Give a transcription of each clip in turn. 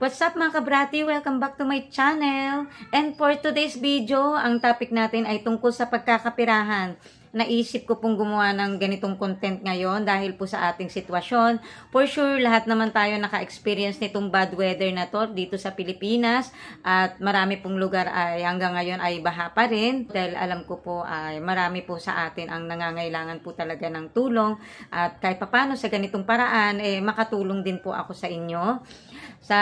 What's up mga kabrati? Welcome back to my channel. And for today's video, ang topic natin ay tungkol sa pagkakapirahan. Naisip ko pong gumawa ng ganitong content ngayon dahil po sa ating sitwasyon. For sure, lahat naman tayo naka-experience nitong bad weather na to dito sa Pilipinas. At marami pong lugar ay hanggang ngayon ay baha pa rin. Dahil alam ko po ay marami po sa atin ang nangangailangan po talaga ng tulong. At kahit papano sa ganitong paraan, makatulong din po ako sa inyo. Sa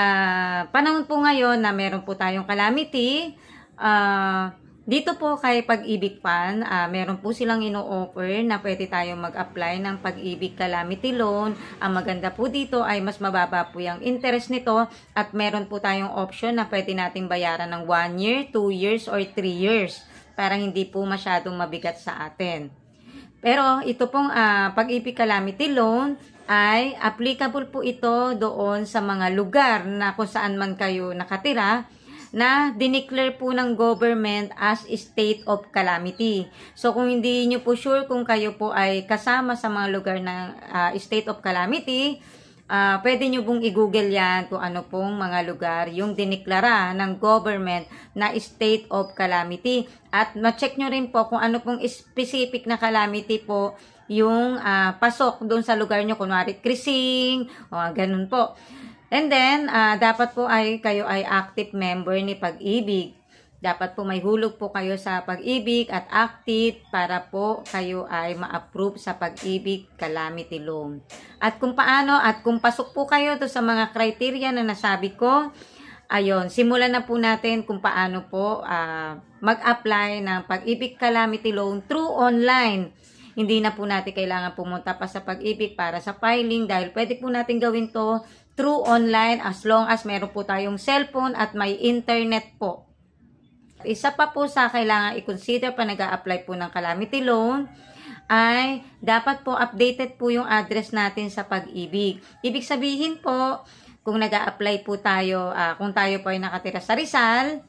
panahon po ngayon na meron po tayong calamity, dito po kay Pag-ibig Fan, meron po silang ino-offer na pwede tayong mag-apply ng Pag-ibig Calamity Loan. Ang maganda po dito ay mas mababa po yung interest nito at meron po tayong option na pwede nating bayaran ng 1 year, 2 years, or 3 years para hindi po masyadong mabigat sa atin. Pero ito pong Pag-ibig Calamity Loan ay applicable po ito doon sa mga lugar na kung saan man kayo nakatira na dineclare po ng government as state of calamity. So kung hindi nyo po sure kung kayo po ay kasama sa mga lugar ng state of calamity, pwede nyo pong i-google yan kung ano pong mga lugar yung dineklara ng government na state of calamity. At ma-check nyo rin po kung ano pong specific na calamity po yung pasok doon sa lugar nyo. Kunwari, krising, o ganun po. And then, dapat po ay kayo ay active member ni Pag-ibig. Dapat po may hulog po kayo sa Pag-ibig at active para po kayo ay ma-approve sa Pag-ibig Calamity Loan. At kung paano at kung pasok po kayo to sa mga criteria na nasabi ko, ayun, simulan na po natin kung paano po mag-apply ng Pag-ibig Calamity Loan through online. Hindi na po natin kailangan pumunta pa sa Pag-ibig para sa filing dahil pwede po natin gawin to through online as long as meron po tayong cellphone at may internet po. Isa pa po sa kailangan i-consider pa nag-a-apply po ng Calamity Loan ay dapat po updated po yung address natin sa Pag-ibig. Ibig sabihin po, kung nag-a-apply po tayo, kung tayo po ay nakatira sa Rizal,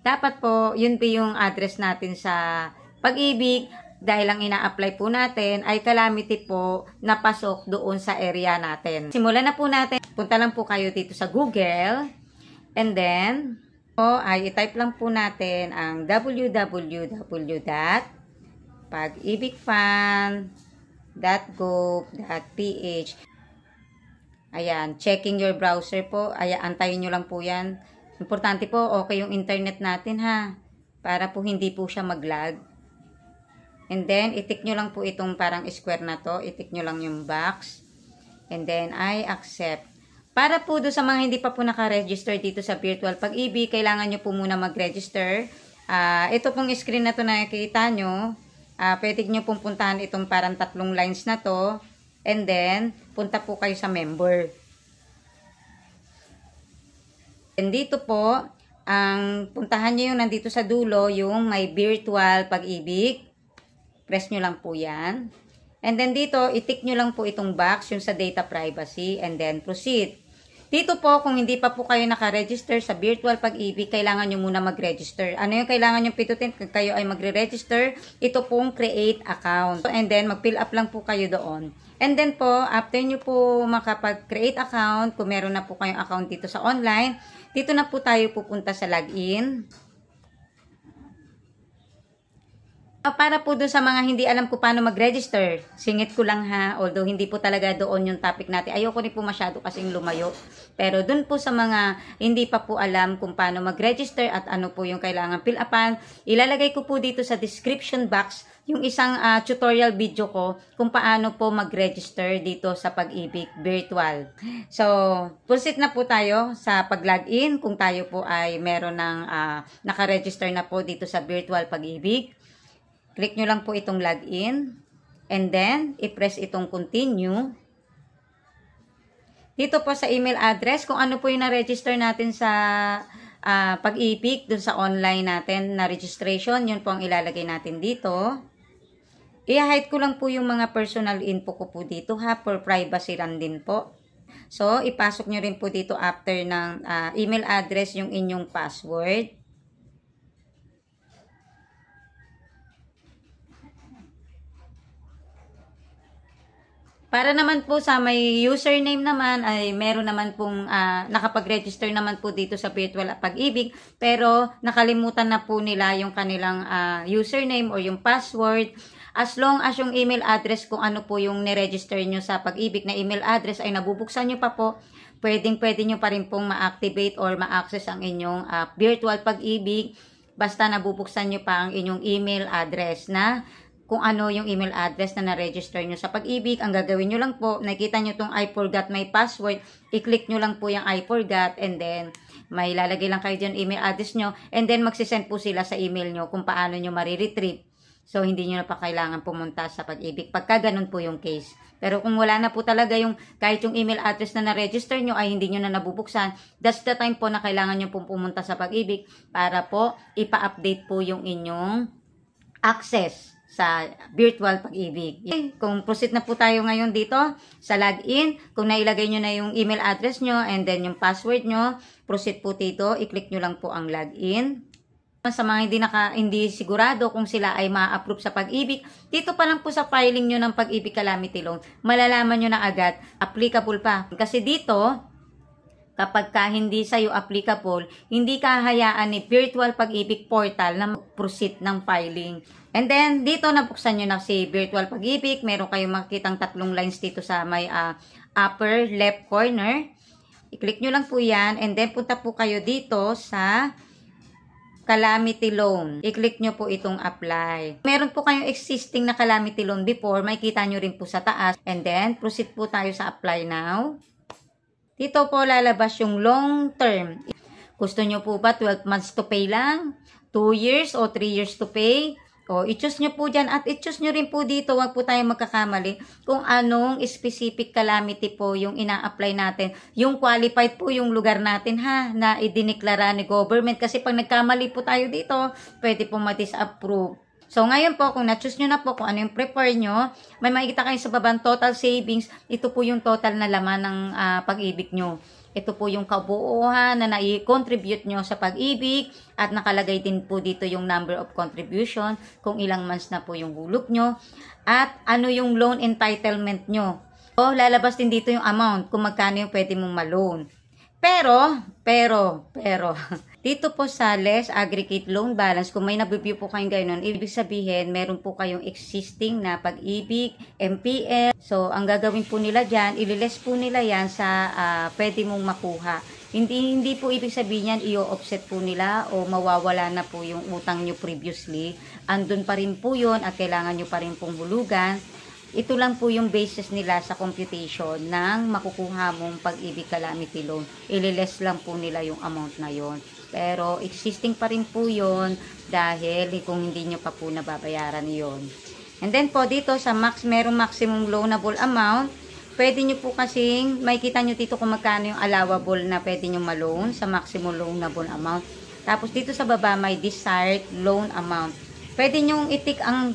dapat po yun po yung address natin sa Pag-ibig. Dahil ang ina-apply po natin ay calamity po na pasok doon sa area natin. Simulan na po natin. Punta lang po kayo dito sa Google. And then, ay i-type lang po natin ang www.pagibigfan.gov.ph. Ayan, checking your browser po. Ayan, antayin nyo lang po yan. Importante po, okay yung internet natin ha. Para po hindi po siya mag-lag. And then, itik nyo lang po itong parang square na to. Itik nyo lang yung box. And then, I accept. Para po doon sa mga hindi pa po naka-register dito sa Virtual Pag-ibig, kailangan nyo po muna mag-register. Ito pong screen na to na nakikita nyo. Pwede nyo pong puntahan itong parang 3 lines na to. And then, punta po kayo sa member. And dito po, ang puntahan nyo yung nandito sa dulo, yung may Virtual Pag-ibig. Press nyo lang po yan. And then dito, itik nyo lang po itong box, yung sa data privacy, and then proceed. Dito po, kung hindi pa po kayo naka-register sa Virtual Pag-ibig, kailangan nyo muna mag-register. Ano yung kailangan nyo pitutin kung kayo ay magre-register? Ito pong create account. And then, mag-fill up lang po kayo doon. And then po, after nyo po makapag-create account, kung meron na po kayong account dito sa online, dito na po tayo pupunta sa login. Para po doon sa mga hindi alam ko paano mag-register, singit ko lang ha, although hindi po talaga doon yung topic natin. Ayoko rin po masyado kasing lumayo. Pero doon po sa mga hindi pa po alam kung paano mag-register at ano po yung kailangan fill upan, ilalagay ko po dito sa description box yung isang tutorial video ko kung paano po mag-register dito sa Pag-ibig Virtual. So, proceed na po tayo sa pag-login kung tayo po ay meron ng naka-register na po dito sa Virtual Pag-ibig. Click nyo lang po itong login. And then, i-press itong continue. Dito po sa email address, kung ano po yung na-register natin sa Pag-ibig, dun sa online natin na registration, yun po ang ilalagay natin dito. I-hide ko lang po yung mga personal info ko po dito ha, for privacy lang din po. So, ipasok nyo rin po dito after ng email address yung inyong password. Para naman po sa may username naman ay meron naman pong nakapag-register naman po dito sa Virtual Pag-ibig, pero nakalimutan na po nila yung kanilang username or yung password. As long as yung email address kung ano po yung niregister nyo sa Pag-ibig na email address ay nabubuksan nyo pa po, pwede nyo pa rin pong ma-activate or ma-access ang inyong Virtual Pag-ibig basta nabubuksan nyo pa ang inyong email address na kung ano yung email address na na-register nyo sa Pag-ibig. Ang gagawin nyo lang po, nakita nyo itong I forgot my password, i-click nyo lang po yung I forgot, and then may lalagay lang kayo dyan email address nyo, and then magsisend po sila sa email nyo kung paano nyo mariretrieve. So, hindi nyo na pa kailangan pumunta sa Pag-ibig pagka ganun po yung case. Pero kung wala na po talaga yung, kahit yung email address na na-register nyo ay hindi nyo na nabubuksan, that's the time po na kailangan nyo pong pumunta sa Pag-ibig para po ipa-update po yung inyong access sa Virtual Pag-ibig. Okay, kung proceed na po tayo ngayon dito sa login, kung nailagay nyo na yung email address nyo and then yung password nyo, proceed po dito, i-click nyo lang po ang login. Sa mga hindi sigurado kung sila ay ma-approve sa Pag-ibig, dito pa lang po sa filing nyo ng Pag-ibig Calamity Loan, malalaman nyo na agad, applicable pa. Kasi dito, kapag hindi sa'yo applicable, hindi ka hayaan ni Virtual Pag-ibig Portal na proceed ng filing. And then, dito nabuksan nyo na si Virtual Pag-ibig. Meron kayong makikitang tatlong lines dito sa may upper left corner. I-click nyo lang po yan. And then, punta po kayo dito sa Calamity Loan. I-click nyo po itong apply. Meron po kayong existing na Calamity Loan before. Makikita nyo rin po sa taas. And then, proceed po tayo sa apply now. Dito po lalabas yung long term. Gusto nyo po ba 12 months to pay lang? 2 years o 3 years to pay? O, i-choose nyo po dyan at i-choose nyo rin po dito, wag po tayong magkakamali kung anong specific calamity po yung ina-apply natin. Yung qualified po yung lugar natin na idineklara ni government. Kasi pag nagkamali po tayo dito, pwede po ma-disapprove. So, ngayon po, kung na-choose nyo na po kung ano yung prefer nyo, may makikita kayo sa babang total savings. Ito po yung total na laman ng Pag-ibig nyo. Ito po yung kabuuan na nai-contribute nyo sa Pag-ibig at nakalagay din po dito yung number of contribution, kung ilang months na po yung hulog nyo, at ano yung loan entitlement nyo. So, lalabas din dito yung amount kung magkano yung pwede mong ma-loan. Pero, dito po sa less aggregate loan balance, kung may nabibigay po kayong gano'n, ibig sabihin, meron po kayong existing na Pag-ibig, MPL. So, ang gagawin po nila dyan, ililess po nila yan sa pwede mong makuha. Hindi po ibig sabihin yan, i-offset po nila o mawawala na po yung utang nyo previously. Andun pa rin po yun at kailangan nyo pa rin pong hulugan. Ito lang po yung basis nila sa computation ng makukuha mong Pag-ibig Calamity Loan. Ililess lang po nila yung amount na yon. Pero existing pa rin po yon dahil kung hindi nyo pa po nababayaran yon. And then po dito sa merong maximum loanable amount, pwede nyo po kasing, makikita nyo dito kung magkano yung allowable na pwede nyo ma-loan sa maximum loanable amount. Tapos dito sa baba may desired loan amount. Pwede nyo i-tick ang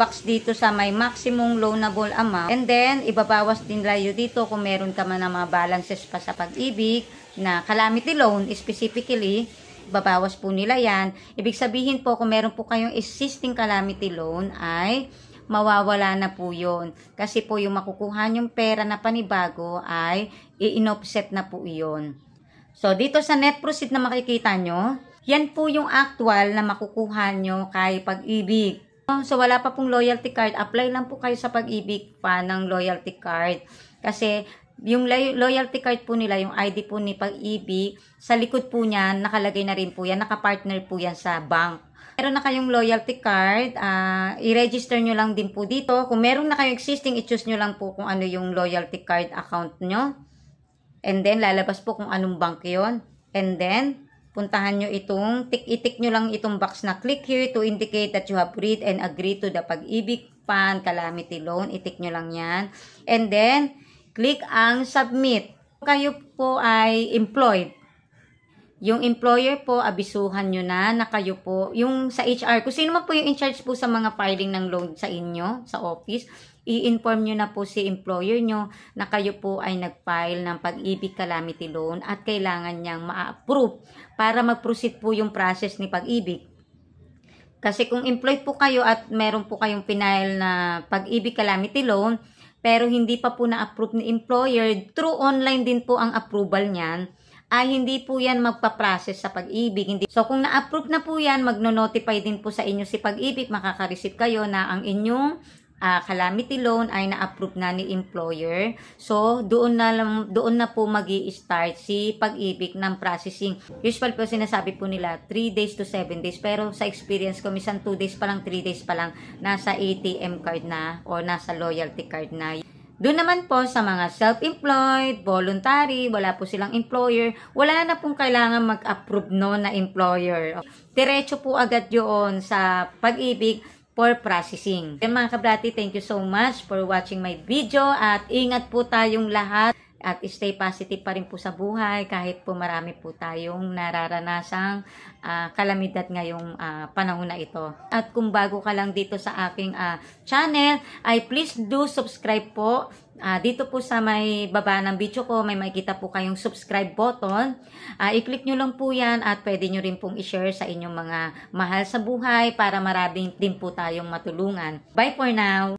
box dito sa may maximum loanable amount. And then, ibabawas din layo dito kung meron ka man ng mga balances pa sa Pag-ibig na calamity loan, specifically, babawas po nila yan. Ibig sabihin po, kung meron po kayong existing calamity loan, ay mawawala na po yun. Kasi po yung makukuha yung pera na panibago ay i-offset na po iyon. So, dito sa net proceed na makikita nyo, yan po yung actual na makukuha nyo kay Pag-ibig. So, wala pa pong loyalty card. Apply lang po kayo sa Pag-ibig pa ng loyalty card. Kasi, yung loyalty card po nila, yung ID po ni Pag-ibig, sa likod po niyan, nakalagay na rin po yan. Nakapartner po yan sa bank. Meron na kayong loyalty card, i-register nyo lang din po dito. Kung meron na kayong existing, i-choose nyo lang po kung ano yung loyalty card account nyo. And then, lalabas po kung anong bank yon. And then, puntahan nyo itong, i-tick nyo lang itong box na click here to indicate that you have read and agree to the Pag-ibig Fund Calamity Loan. I-tick nyo lang yan. And then, click ang submit. Kayo po ay employed. Yung employer po, abisuhan nyo na kayo po, yung sa HR, kung sino man po yung in charge po sa mga filing ng loan sa inyo, sa office, i-inform nyo na po si employer nyo na kayo po ay nag-file ng Pag-ibig Calamity Loan at kailangan niyang ma-approve para mag-proceed po yung process ni Pag-ibig. Kasi kung employed po kayo at meron po kayong pinail na Pag-ibig Calamity Loan, pero hindi pa po na-approve ni employer, through online din po ang approval niyan, ay hindi po yan magpa-process sa Pag-ibig. Hindi. So, kung na-approve na po yan, magno-notify din po sa inyo si Pag-ibig, makaka-receive kayo na ang inyong calamity loan ay na-approve na ni employer. So, doon na po magi-start si Pag-ibig ng processing. Usual po sinasabi po nila 3 days to 7 days. Pero sa experience ko, minsan 2 days pa lang, 3 days pa lang, nasa ATM card na o nasa loyalty card na. Doon naman po sa mga self-employed, voluntary, wala po silang employer, wala na pong kailangan mag-approve no na employer. Diretso po agad yun sa Pag-ibig for processing. Yan mga kabrati, thank you so much for watching my video at ingat po tayong lahat at stay positive pa rin po sa buhay kahit po marami po tayong nararanasang kalamidad ngayong panahon na ito. At kung bago ka lang dito sa aking channel, ay please do subscribe po. Dito po sa may baba ng video ko, may makikita po kayong subscribe button. I-click nyo lang po yan at pwede nyo rin pong i-share sa inyong mga mahal sa buhay para maraming din po tayong matulungan. Bye for now!